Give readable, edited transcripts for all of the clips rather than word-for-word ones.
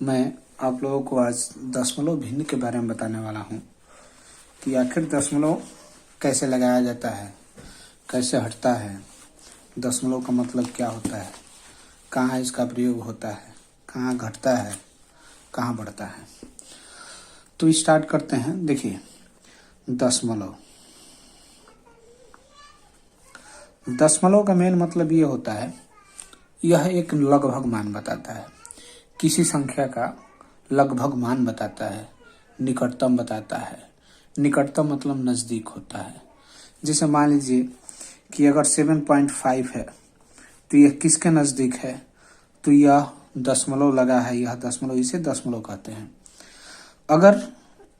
मैं आप लोगों को आज दशमलव भिन्न के बारे में बताने वाला हूँ कि आखिर दशमलव कैसे लगाया जाता है, कैसे हटता है, दशमलव का मतलब क्या होता है, कहाँ इसका प्रयोग होता है, कहाँ घटता है, कहाँ बढ़ता है। तो स्टार्ट करते हैं। देखिए, दशमलव का मेन मतलब ये होता है, यह एक लगभग मान बताता है, किसी संख्या का लगभग मान बताता है, निकटतम बताता है। निकटतम मतलब नज़दीक होता है। जैसे मान लीजिए कि अगर 7.5 है तो यह किसके नज़दीक है, तो यह दशमलव लगा है, यह दशमलव, इसे दशमलव कहते हैं। अगर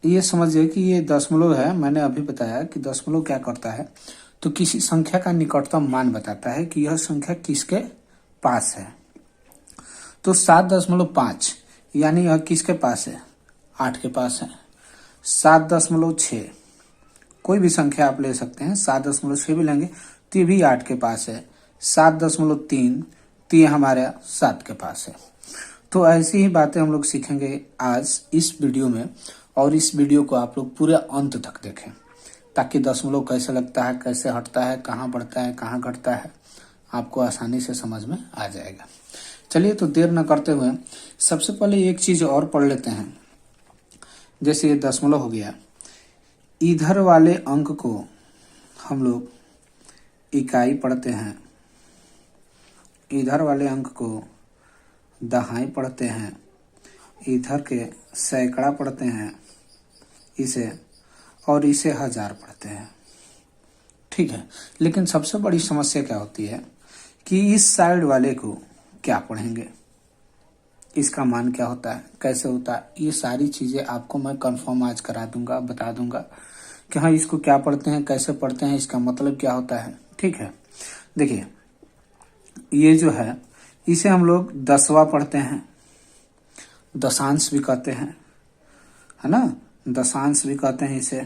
ये समझिए कि ये दशमलव है, मैंने अभी बताया कि दशमलव क्या करता है, तो किसी संख्या का निकटतम मान बताता है कि यह संख्या किसके पास है। तो 7.5 यानी यह किसके पास है, 8 के पास है। 7.6 कोई भी संख्या आप ले सकते हैं, 7.6 भी लेंगे तो ये भी 8 के पास है। 7.3 तो ये हमारे 7 के पास है। तो ऐसी ही बातें हम लोग सीखेंगे आज इस वीडियो में, और इस वीडियो को आप लोग पूरे अंत तक देखें ताकि दशमलव कैसे लगता है, कैसे हटता है, कहाँ बढ़ता है, कहाँ घटता है, आपको आसानी से समझ में आ जाएगा। चलिए, तो देर न करते हुए सबसे पहले एक चीज और पढ़ लेते हैं। जैसे ये दशमलव हो गया, इधर वाले अंक को हम लोग इकाई पढ़ते हैं, इधर वाले अंक को दहाई पढ़ते हैं, इधर के सैकड़ा पढ़ते हैं इसे, और इसे हजार पढ़ते हैं। ठीक है, लेकिन सबसे बड़ी समस्या क्या होती है कि इस साइड वाले को क्या पढ़ेंगे, इसका मान क्या होता है, कैसे होता है। ये सारी चीजें आपको मैं कंफर्म आज करा दूंगा, बता दूंगा कि हाँ इसको क्या पढ़ते हैं, कैसे पढ़ते हैं, इसका मतलब क्या होता है। ठीक है, देखिए ये जो है इसे हम लोग दसवां पढ़ते हैं, दशांश भी कहते हैं, है ना, दशांश भी कहते हैं इसे।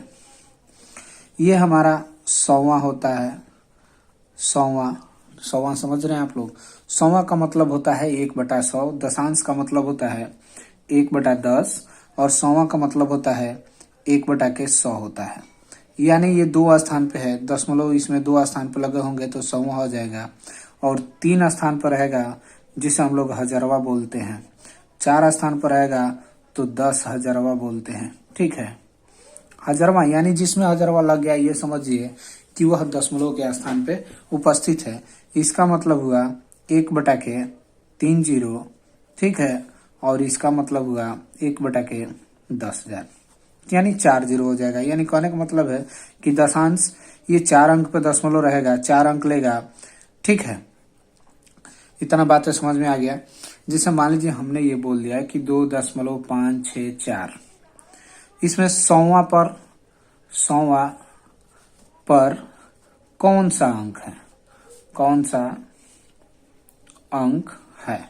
ये हमारा 100वां होता है, 100वां समझ रहे हैं आप लोग। 100वां का मतलब होता है 1/100, दशांश का मतलब होता है 1/10, और 100वां का मतलब होता है 1/100 होता है। यानी ये 2 स्थान पे है, दशमलव इसमें 2 स्थान पे लगे होंगे तो 100वां हो जाएगा, और 3 स्थान पर रहेगा जिसे हम लोग हजारवा बोलते हैं, 4 स्थान पर रहेगा तो 10,000वां बोलते हैं। ठीक है, हजारवा यानी जिसमें हजारवा लग गया ये समझिए कि वह दशमलव के स्थान पे उपस्थित है। इसका मतलब हुआ 1/30। ठीक है, और इसका मतलब हुआ 1/10,000, यानी 4 जीरो हो जाएगा। यानी कहने का मतलब है कि दशांश ये 4 अंक पे दशमलव रहेगा, 4 अंक लेगा। ठीक है, इतना बातें समझ में आ गया। जैसे मान लीजिए हमने ये बोल दिया कि 2.564, इसमें 100वां पर कौन सा अंक है, कौन सा अंक है।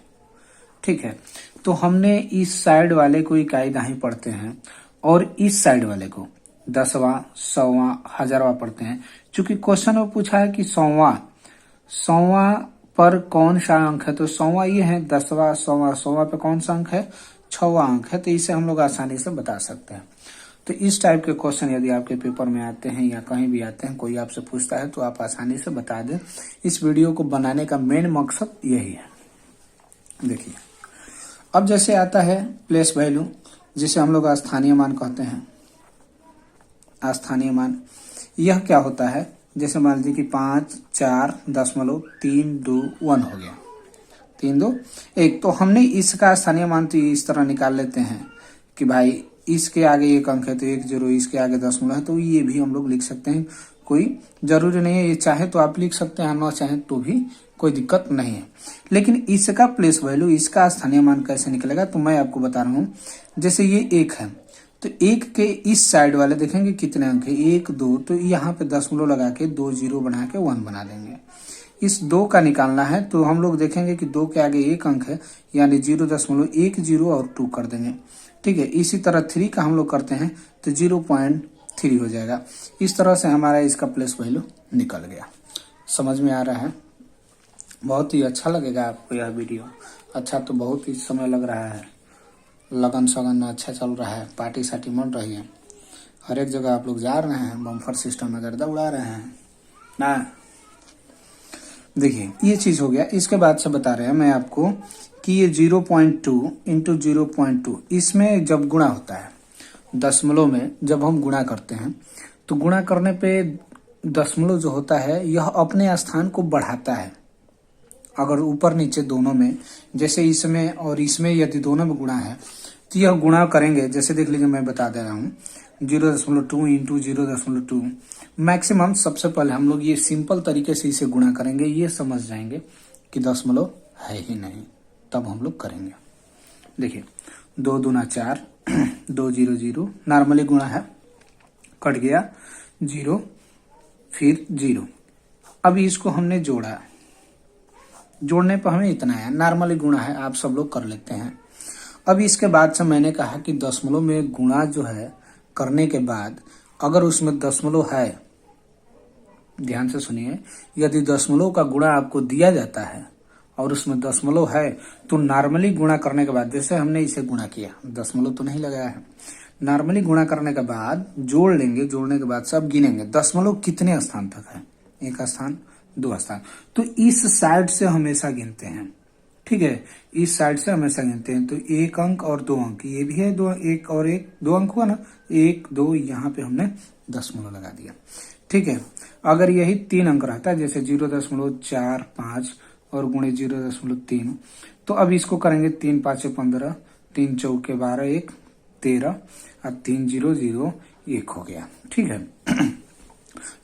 ठीक है, तो हमने इस साइड वाले को इकाई दहाई पढ़ते हैं और इस साइड वाले को दसवां, 100वां, हजारवां पढ़ते हैं। चूंकि क्वेश्चन में पूछा है कि 100वां पर कौन सा अंक है, तो 100वां ये है, 10वां, 100वां पे कौन सा अंक है, 6वां अंक है। तो इसे हम लोग आसानी से बता सकते हैं। तो इस टाइप के क्वेश्चन यदि आपके पेपर में आते हैं या कहीं भी आते हैं, कोई आपसे पूछता है तो आप आसानी से बता दें। इस वीडियो को बनाने का मेन मकसद यही है। देखिए, अब जैसे आता है प्लेस वैल्यू, जिसे हम लोग स्थानीय मान कहते हैं। स्थानीय मान यह क्या होता है, जैसे मान लीजिए कि 5,4.32 हो गया, 321। तो हमने इसका स्थानीय मान तो इस तरह निकाल लेते हैं कि भाई इसके आगे एक अंक है तो 1 जीरो, इसके आगे दशमलव है, तो ये भी हम लोग लिख सकते हैं। कोई जरूरी नहीं है, ये चाहे तो आप लिख सकते हैं, ना चाहे तो भी कोई दिक्कत नहीं है। लेकिन इसका प्लेस वैल्यू, इसका स्थानीय मान कैसे निकलेगा, तो मैं आपको बता रहा हूँ। जैसे ये 1 है तो 1 के इस साइड वाले देखेंगे कितने अंक है, 1 2, तो यहाँ पे दशमलव लगा के 2 जीरो बना के 1 बना देंगे। इस 2 का निकालना है तो हम लोग देखेंगे कि 2 के आगे एक अंक है, यानी 0.10 और 2 कर देंगे। ठीक है, इसी तरह 3 का हम लोग करते हैं तो 0.3 हो जाएगा। इस तरह से हमारा इसका प्लेस वैल्यू निकल गया। समझ में आ रहा है? बहुत ही अच्छा लगेगा आपको यह वीडियो। अच्छा, तो बहुत ही समय लग रहा है, लगन सगन अच्छा चल रहा है, पार्टी सार्टी मन रही है, हर एक जगह आप लोग जा रहे हैं, बम्फर सिस्टम में गर्दा उड़ा रहे हैं ना। देखिए ये चीज हो गया। इसके बाद से बता रहे हैं मैं आपको कि ये 0.2 इंटू 0.2 इसमें जब गुणा होता है दशमलव में, जब हम गुणा करते हैं तो गुणा करने पे दशमलव जो होता है यह अपने स्थान को बढ़ाता है। अगर ऊपर नीचे दोनों में, जैसे इसमें और इसमें यदि दोनों में गुणा है तो यह गुणा करेंगे। जैसे देख लीजिए मैं बता दे रहा हूँ 0.2 इंटू 0.2 मैक्सिमम। सबसे पहले हम लोग ये सिंपल तरीके से इसे गुणा करेंगे, ये समझ जाएंगे कि दशमलव है ही नहीं, तब हम लोग करेंगे। देखिए 2 दूना 4, 2 0 0 नॉर्मली गुणा है, कट गया 0 फिर 0। अब इसको हमने जोड़ा, जोड़ने पर हमें इतना है, नॉर्मली गुणा है, आप सब लोग कर लेते हैं। अब इसके बाद से मैंने कहा कि दशमलव में गुणा जो है करने के बाद अगर उसमें दशमलव है, ध्यान से सुनिए, यदि दशमलव का गुणा आपको दिया जाता है और उसमें दशमलव है तो नॉर्मली गुणा करने के बाद, जैसे हमने इसे गुणा किया, दशमलव तो नहीं लगाया है, नॉर्मली गुणा करने के बाद जोड़ लेंगे, जोड़ने के बाद सब गिनेंगे दशमलव कितने स्थान तक है, 1 स्थान 2 स्थान, तो इस साइड से हमेशा गिनते हैं। ठीक है, इस साइड से हमेशा गिनते हैं। तो 1 अंक और 2 अंक, ये भी है 2, 1 और 1 2 अंक हुआ ना, 1 2 यहाँ पे हमने दशमलव लगा दिया। ठीक है, अगर यही 3 अंक रहता है, जैसे 0.45 और गुणे 0.3, तो अब इसको करेंगे 3 5 15, 3 चौके 12, 1 13 और 3 0 0 1 हो गया। ठीक है,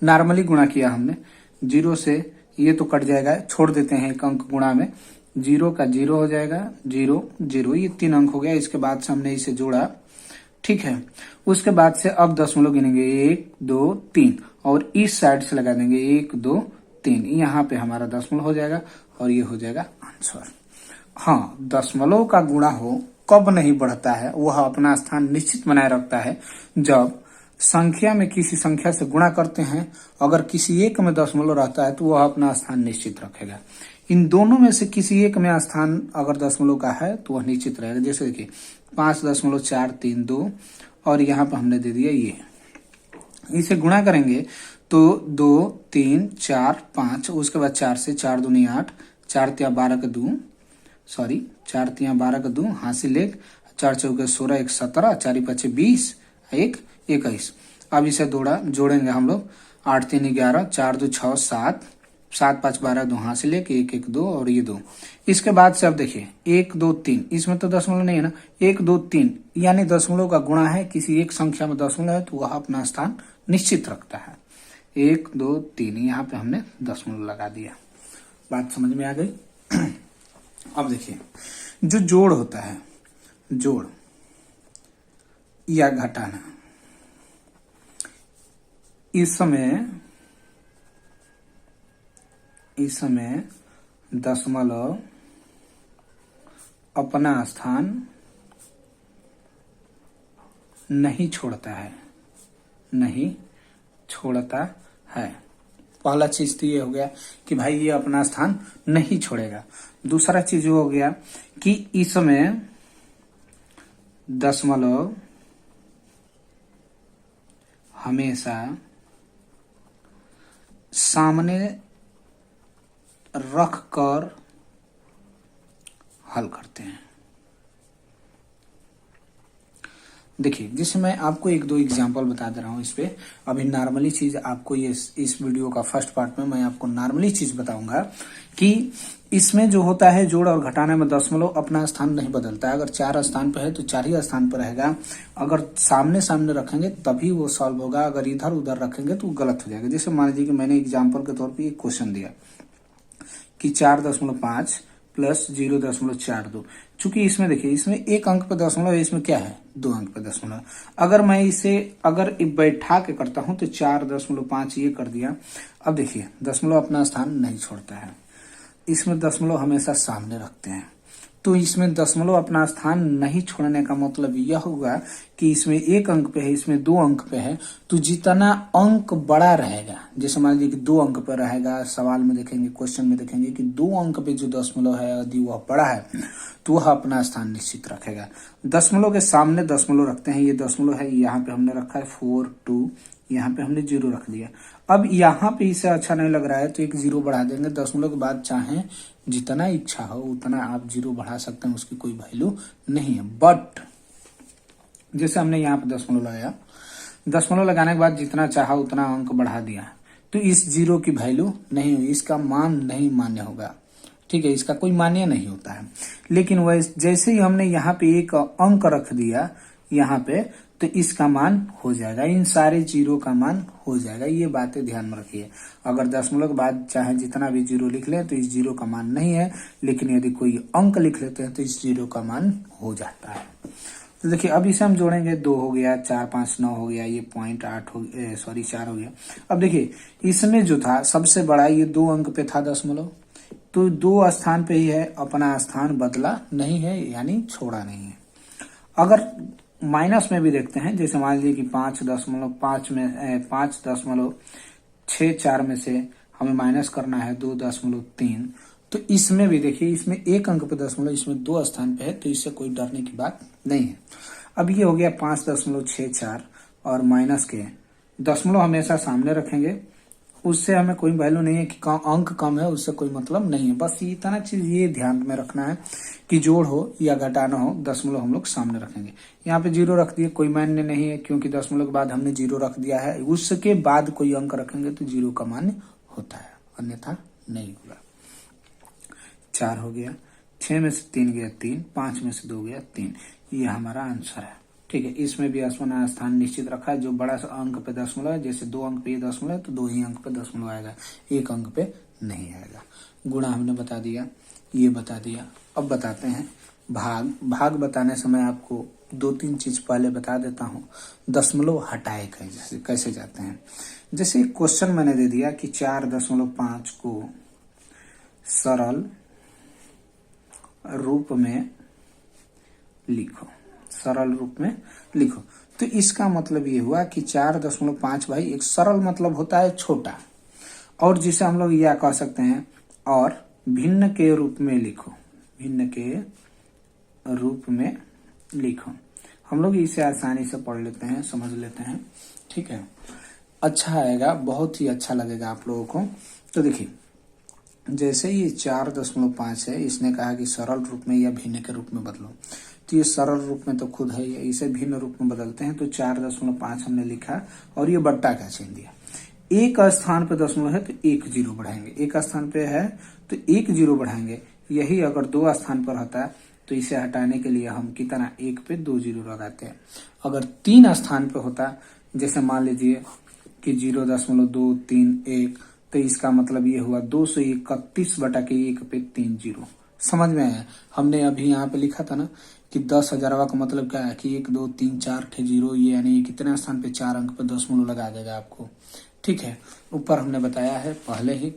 नॉर्मली गुणा किया हमने, 0 से ये तो कट जाएगा, छोड़ देते हैं 1 अंक गुणा में, 0 का 0 हो जाएगा, 0 0, ये 3 अंक हो गया। इसके बाद से हमने इसे जोड़ा। ठीक है, उसके बाद से अब दशमलव गिनेंगे 1 2 3 और इस साइड से लगा देंगे 1 2 3, यहाँ पे हमारा दशमलव हो जाएगा और ये हो जाएगा आंसर। हाँ, दशमलव का गुणा हो कब नहीं बढ़ता है, वह अपना स्थान निश्चित बनाए रखता है जब संख्या में किसी संख्या से गुणा करते हैं, अगर किसी एक में दशमलव रहता है तो वह अपना स्थान निश्चित रखेगा। इन दोनों में से किसी एक में स्थान अगर दशमलव का है तो वह निश्चित रहेगा। जैसे देखिए 5.432 और यहाँ पर हमने दे दिया ये, इसे गुणा करेंगे तो 2 3 4 5, उसके बाद 4 से 4 दूनी 8, 4 तिया 12 का 2, सॉरी 4 तिया 12 का 2, हासिल 1, 4 चौके 16, 1 17, 4 5 20, 1 21। अब इसे जोड़ेंगे हम लोग, 8 3 11, 4 2 6 7, 7 5 12, 2 हासिल 1 1 1 2 और ये 2। इसके बाद से अब देखिए 1 2 3, इसमें तो दशमलव नहीं है ना, 1 2 3 यानी दशमलव का गुणा है, किसी एक संख्या में दशमलव है तो वह अपना स्थान निश्चित रखता है। 1 2 3, यहाँ पे हमने दशमलव लगा दिया। बात समझ में आ गई। अब देखिए जो जोड़ होता है, जोड़ या घटाना, इस समय दशमलव अपना स्थान नहीं छोड़ता है, नहीं छोड़ता है। पहला चीज तो ये हो गया कि भाई ये अपना स्थान नहीं छोड़ेगा। दूसरा चीज हो गया कि इसमें दशमलव हमेशा सामने रख कर हल करते हैं। देखिए, जैसे मैं आपको 1-2 एग्जांपल बता दे रहा हूं इस पे। अभी नॉर्मली चीज आपको ये इस वीडियो का फर्स्ट पार्ट में मैं आपको नॉर्मली चीज बताऊंगा कि इसमें जो होता है जोड़ और घटाने में दशमलव अपना स्थान नहीं बदलता है। अगर 4 स्थान पर है तो 4 ही स्थान पर रहेगा। अगर सामने सामने रखेंगे तभी वो सॉल्व होगा, अगर इधर उधर रखेंगे तो गलत हो जाएगा। जैसे मान लीजिए कि मैंने एग्जाम्पल के तौर पर एक क्वेश्चन दिया कि 4.5 प्लस 0.42। चूंकि इसमें देखिए, इसमें 1 अंक पे दशमलव है, इसमें क्या है 2 अंक पे दशमलव। अगर मैं इसे बैठा के करता हूं तो 4.5 ये कर दिया। अब देखिए दशमलव अपना स्थान नहीं छोड़ता है, इसमें दशमलव हमेशा सामने रखते हैं। तो इसमें दशमलव अपना स्थान नहीं छोड़ने का मतलब यह होगा कि इसमें 1 अंक पे है, इसमें 2 अंक पे है, तो जितना अंक बड़ा रहेगा, जैसे मान लीजिए कि 2 अंक पे रहेगा, सवाल में देखेंगे, क्वेश्चन में देखेंगे कि 2 अंक पे जो दशमलव है यदि वह बड़ा है तो वह अपना स्थान निश्चित रखेगा। दशमलव के सामने दशमलव रखते हैं, ये दशमलव है, यहाँ पे हमने रखा है 4 2, यहाँ पे हमने 0 रख दिया। अब यहाँ पे इसे अच्छा नहीं लग रहा है तो एक 0 बढ़ा देंगे। दशमलव के बाद चाहे जितना इच्छा हो उतना आप 0 बढ़ा सकते हैं, उसकी कोई वैल्यू नहीं है। बट जैसे हमने यहाँ पे दशमलव लगाया, दशमलव लगाने के बाद जितना चाहा उतना अंक बढ़ा दिया, तो इस 0 की वैल्यू नहीं हुई, इसका मान नहीं मान्य होगा। ठीक है, इसका कोई मान्य नहीं होता है। लेकिन वह जैसे ही हमने यहाँ पे एक अंक रख दिया यहाँ पे, तो इसका मान हो जाएगा, इन सारे 0 का मान हो जाएगा। ये बातें ध्यान में रखिए। अगर दशमलव के बाद चाहे जितना भी 0 लिख ले तो इस 0 का मान नहीं है, लेकिन यदि कोई अंक लिख लेते हैं तो इस 0 का मान हो जाता है। तो देखिए अब इसे हम जोड़ेंगे, 2 हो गया, 4 5 9 हो गया, ये 0.8 हो गया, सॉरी 4 हो गया। अब देखिए इसमें जो था सबसे बड़ा ये 2 अंक पे था दशमलव, तो 2 स्थान पे ही है, अपना स्थान बदला नहीं है, यानी छोड़ा नहीं है। अगर माइनस में भी देखते हैं, जैसे मान लीजिए कि 5.5 में से हमें माइनस करना है 2.3, तो इसमें भी देखिए, इसमें 1 अंक पे दशमलव, इसमें 2 स्थान पे है, तो इससे कोई डरने की बात नहीं है। अब ये हो गया 5.64 और माइनस के दशमलव हमेशा सामने रखेंगे, उससे हमें कोई वैल्यू नहीं है कि अंक कम है, उससे कोई मतलब नहीं है। बस इतना चीज ये ध्यान में रखना है कि जोड़ हो या घटाना हो, दशमलव हम लोग सामने रखेंगे। यहाँ पे 0 रख दिए, कोई मान्य नहीं है, क्योंकि दशमलव के बाद हमने 0 रख दिया है, उसके बाद कोई अंक रखेंगे तो 0 का मान्य होता है, अन्यथा नहीं होगा। 4 हो गया, 6 में से 3 गया 3, 5 में से 2 गया 3, ये हमारा आंसर है। ठीक है, इसमें भी अपना स्थान निश्चित रखा है। जो बड़ा अंक पे दशमलव है, जैसे 2 अंक पे ये दशमलव है तो 2 ही अंक पे दशमलव आएगा, 1 अंक पे नहीं आएगा। गुणा हमने बता दिया, ये बता दिया। अब बताते हैं भाग। भाग बताने समय आपको 2-3 चीज पहले बता देता हूँ। दशमलव हटाए कैसे जाते हैं। जैसे क्वेश्चन मैंने दे दिया कि 4.5 को सरल रूप में लिखो, सरल रूप में लिखो, तो इसका मतलब ये हुआ कि 4.5 भाई एक सरल मतलब होता है छोटा, और जिसे हम लोग यह कह सकते हैं और भिन्न के रूप में लिखो, भिन्न के रूप में लिखो। हम लोग इसे आसानी से पढ़ लेते हैं, समझ लेते हैं। ठीक है, अच्छा आएगा, बहुत ही अच्छा लगेगा आप लोगों को। तो देखिए, जैसे ये 4.5 है, इसने कहा कि सरल रूप में या भिन्न के रूप में बदलो, तो ये सरल रूप में तो खुद है, इसे भिन्न रूप में बदलते हैं। तो 4.5 हमने लिखा और ये बट्टा का चिन्ह दिया। एक स्थान पे दशमलव है तो 1 0 बढ़ाएंगे, एक स्थान पे है तो 1 0 बढ़ाएंगे। यही अगर 2 स्थान पर होता तो इसे हटाने के लिए हम कितना 1 पे 2 0 लगाते हैं। अगर 3 स्थान पे होता, जैसे मान लीजिए कि 0.231, तो इसका मतलब ये हुआ 231/1 पे 3 0। समझ में आया? हमने अभी यहाँ पे लिखा था ना कि 10,000 का मतलब क्या है कि 1 2 3 4 0, ये यानी कितने स्थान पे 4 अंक पे दशमलव लगा देगा आपको। ठीक है, ऊपर हमने बताया है पहले ही,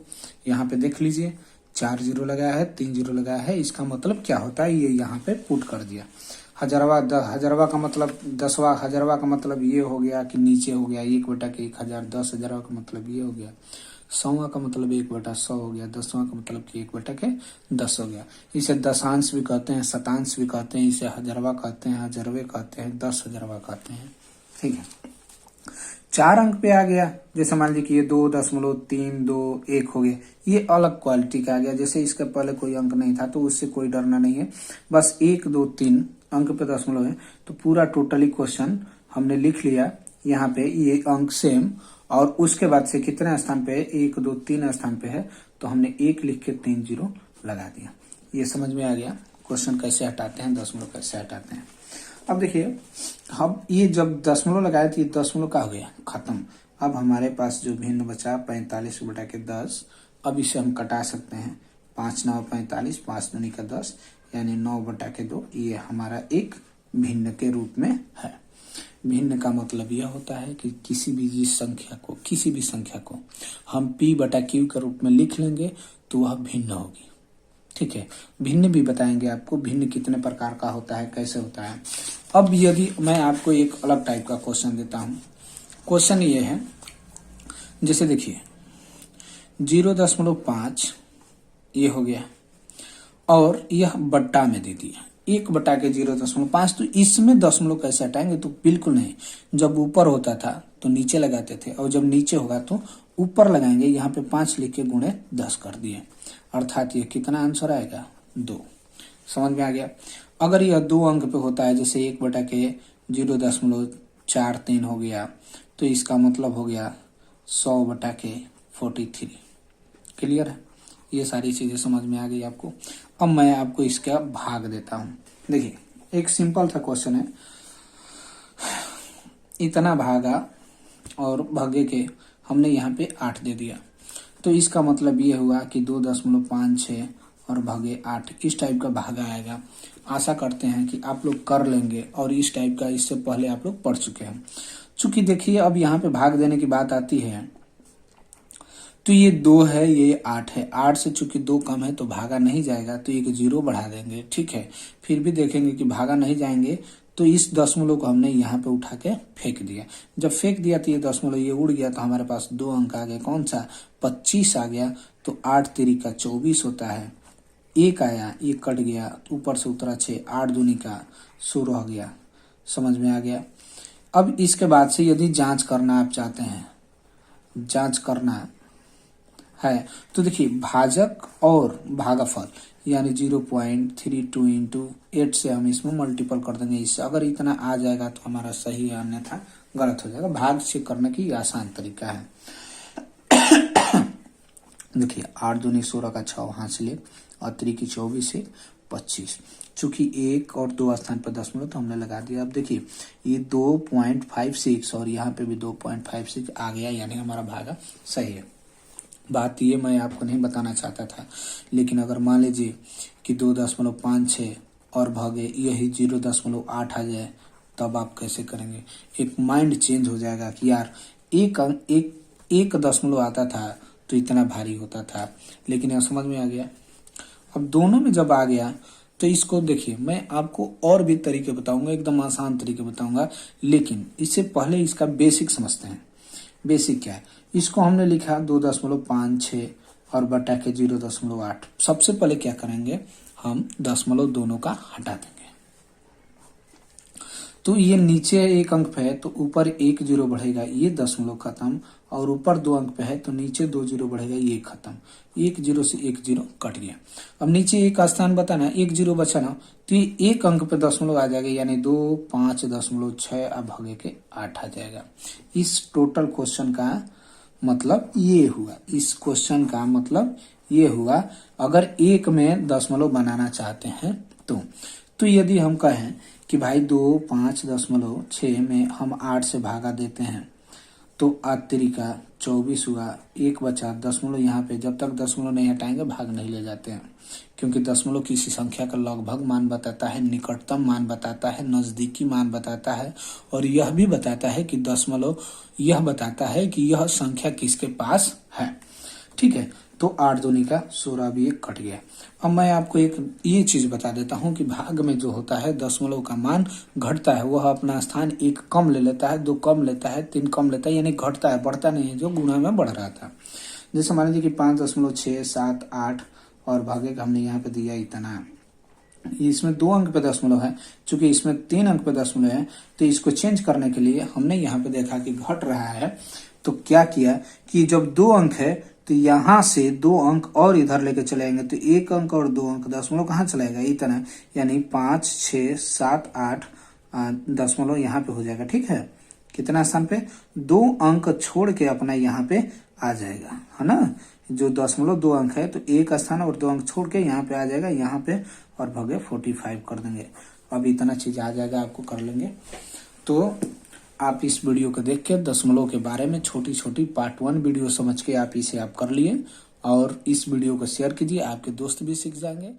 यहाँ पे देख लीजिए 4 0 लगाया है, 3 0 लगाया है, इसका मतलब क्या होता है ये यहाँ पे पुट कर दिया। हजारवा का मतलब 10,000 का मतलब ये हो गया कि नीचे हो गया 1/1000, 10,000 का मतलब ये हो गया, 100 का मतलब 1/100 हो गया, 10वां का मतलब कि 1/10 हो गया। इसे दशांश भी कहते हैं, शतांश भी कहते हैं, इसे हजारवा कहते हैं, हजारवे कहते हैं, 10,000 कहते हैं। ठीक है, 4 अंक पे आ गया, जैसे मान लीजिए कि ये 2.321 हो गया, ये अलग क्वालिटी का आ गया। जैसे इसके पहले कोई अंक नहीं था तो उससे कोई डरना नहीं है, बस 1 2 3 अंक पे दशमलव है तो पूरा टोटली क्वेश्चन हमने लिख लिया। यहाँ पे ये अंक सेम, और उसके बाद से कितने स्थान पे है, 1 2 3 स्थान पे है, तो हमने 1 लिख के 3 0 लगा दिया। ये समझ में आ गया क्वेश्चन कैसे हटाते हैं, दशमलव कैसे हटाते हैं। अब देखिए, हम ये जब दशमलव लगाए तो ये दशमलव का हो गया खत्म। अब हमारे पास जो भिन्न बचा 45/10, अब इसे हम कटा सकते हैं। 5 9 45, 5 दूनी का 10, यानी 9/2, ये हमारा एक भिन्न के रूप में है। भिन्न का मतलब यह होता है कि किसी भी संख्या को हम p/q के रूप में लिख लेंगे तो वह भिन्न होगी। ठीक है, भिन्न भी बताएंगे आपको, भिन्न कितने प्रकार का होता है, कैसे होता है। अब यदि मैं आपको एक अलग टाइप का क्वेश्चन देता हूं, क्वेश्चन ये है, जैसे देखिए 0.5 ये हो गया और यह बट्टा में दे दिया 1 बटा के 0.5, तो इसमें दशमलव कैसे हटाएंगे? तो बिल्कुल नहीं, जब ऊपर होता था तो नीचे लगाते थे और जब नीचे होगा तो ऊपर लगाएंगे। यहाँ पे 5 लिख के गुणे 10 कर दिए, अर्थात ये कितना आंसर आएगा? 2। समझ में आ गया? अगर यह 2 अंक पे होता है, जैसे 1 बटा के 0.43 हो गया, तो इसका मतलब हो गया 100 बटा के 43। क्लियर है? ये सारी चीजें समझ में आ गई आपको। अब मैं आपको इसका भाग देता हूं। देखिए एक सिंपल सा क्वेश्चन है, इतना भागा और भागे के हमने यहाँ पे 8 दे दिया, तो इसका मतलब ये हुआ कि 2.56 और भागे 8, इस टाइप का भागा आएगा। आशा करते हैं कि आप लोग कर लेंगे और इस टाइप का इससे पहले आप लोग पढ़ चुके हैं। चूंकि देखिए अब यहाँ पे भाग देने की बात आती है, तो ये 2 है, ये 8 है, 8 से चूंकि 2 कम है तो भागा नहीं जाएगा, तो एक 0 बढ़ा देंगे। ठीक है, फिर भी देखेंगे कि भागा नहीं जाएंगे, तो इस दशमलव को हमने यहाँ पे उठा के फेंक दिया। जब फेंक दिया तो ये दशमलव ये उड़ गया, तो हमारे पास 2 अंक आ गए। कौन सा? 25 आ गया। तो 8 3 का 24 होता है। 1 आया, 1 कट गया, ऊपर से उतरा 6, 8 दूनी का 16 हो गया। समझ में आ गया? अब इसके बाद से यदि जांच करना आप चाहते हैं, जांच करना है, तो देखिए भाजक और भागाफल यानी 0.32 इंटू 8 से हम इसमें मल्टीपल कर देंगे। इससे अगर इतना आ जाएगा तो हमारा सही है, अन्यथा गलत हो जाएगा। भाग से करने की आसान तरीका है। देखिए 8 दूनी 16 का 6 वहां से ले और 3 की 24 से 25। चूंकि 1 और 2 स्थान पर दशमलव तो हमने लगा दिया। अब देखिए ये 2.56 और यहाँ पे भी 2.56 आ गया, यानी हमारा भागा सही है। बात ये मैं आपको नहीं बताना चाहता था, लेकिन अगर मान लीजिए कि 2.56 और भागे यही 0.8 आ जाए, तब आप कैसे करेंगे? एक माइंड चेंज हो जाएगा कि यार एक दशमलव आता था तो इतना भारी होता था, लेकिन यह समझ में आ गया। अब दोनों में जब आ गया तो इसको देखिए, मैं आपको और भी तरीके बताऊंगा, एकदम आसान तरीके बताऊंगा, लेकिन इससे पहले इसका बेसिक समझते हैं। बेसिक क्या है? इसको हमने लिखा 2.56 और बटा के 0.8। सबसे पहले क्या करेंगे, हम दशमलव दोनों का हटा देंगे। तो ये नीचे 1 अंक पे है तो ऊपर 1 0 बढ़ेगा, ये दशमलव खत्म, और ऊपर 2 अंक पे है तो नीचे 2 0 बढ़ेगा, ये खत्म। 1 0 से 1 0 कट गया। अब नीचे एक स्थान बताना, 1 0 बचा ना, तो ये 1 अंक पे दशमलव आ जाएगा, यानी 2 5.6 अब भागे के 8 आ जाएगा। इस टोटल क्वेश्चन का मतलब ये हुआ, इस क्वेश्चन का मतलब ये हुआ। अगर 1 में दशमलव बनाना चाहते हैं तो यदि हम कहें कि भाई 2 5.6 में हम 8 से भागा देते हैं तो 8 3 का 24 हुआ, 1 बचा दशमलव। यहाँ पे जब तक दशमलव नहीं हटाएंगे भाग नहीं ले जाते हैं, क्योंकि दशमलव किसी संख्या का लगभग मान बताता है, निकटतम मान बताता है, नजदीकी मान बताता है, और यह भी बताता है कि दशमलव यह बताता है कि यह संख्या किसके पास है। ठीक है, तो 8 दूनी का 16 भी 1 कट गया। अब मैं आपको एक ये चीज बता देता हूं कि भाग में जो होता है दशमलव का मान घटता है, वह अपना स्थान 1 कम ले लेता है, 2 कम लेता है, 3 कम लेता है, यानी घटता है, बढ़ता नहीं है, जो गुणा में बढ़ रहा था। जैसे मान लीजिए कि 5.6 7 8 और भागे का हमने यहाँ पे दिया इतना, इसमें 2 अंक पे दशमलव है, चूंकि इसमें 3 अंक पे दशमलव है, तो इसको चेंज करने के लिए हमने यहाँ पे देखा कि घट रहा है, तो क्या किया कि जब 2 अंक है तो यहाँ से 2 अंक और इधर लेके चलेंगे, तो 1 अंक और 2 अंक दशमलव कहाँ चलाएगा? इतना, यानी 5 6 7 8 दशमलव यहाँ पे हो जाएगा। ठीक है, कितना स्थान पे? 2 अंक छोड़ के अपना यहाँ पे आ जाएगा, है ना। जो दशमलव 2 अंक है तो 1 स्थान और 2 अंक छोड़ के यहाँ पे आ जाएगा, यहाँ पे और भगे 45 कर देंगे। अब इतना चीज आ जाएगा, आपको कर लेंगे। तो आप इस वीडियो को देख के दशमलव के बारे में छोटी छोटी पार्ट 1 वीडियो समझ के आप इसे आप कर लिए, और इस वीडियो को शेयर कीजिए, आपके दोस्त भी सीख जाएंगे।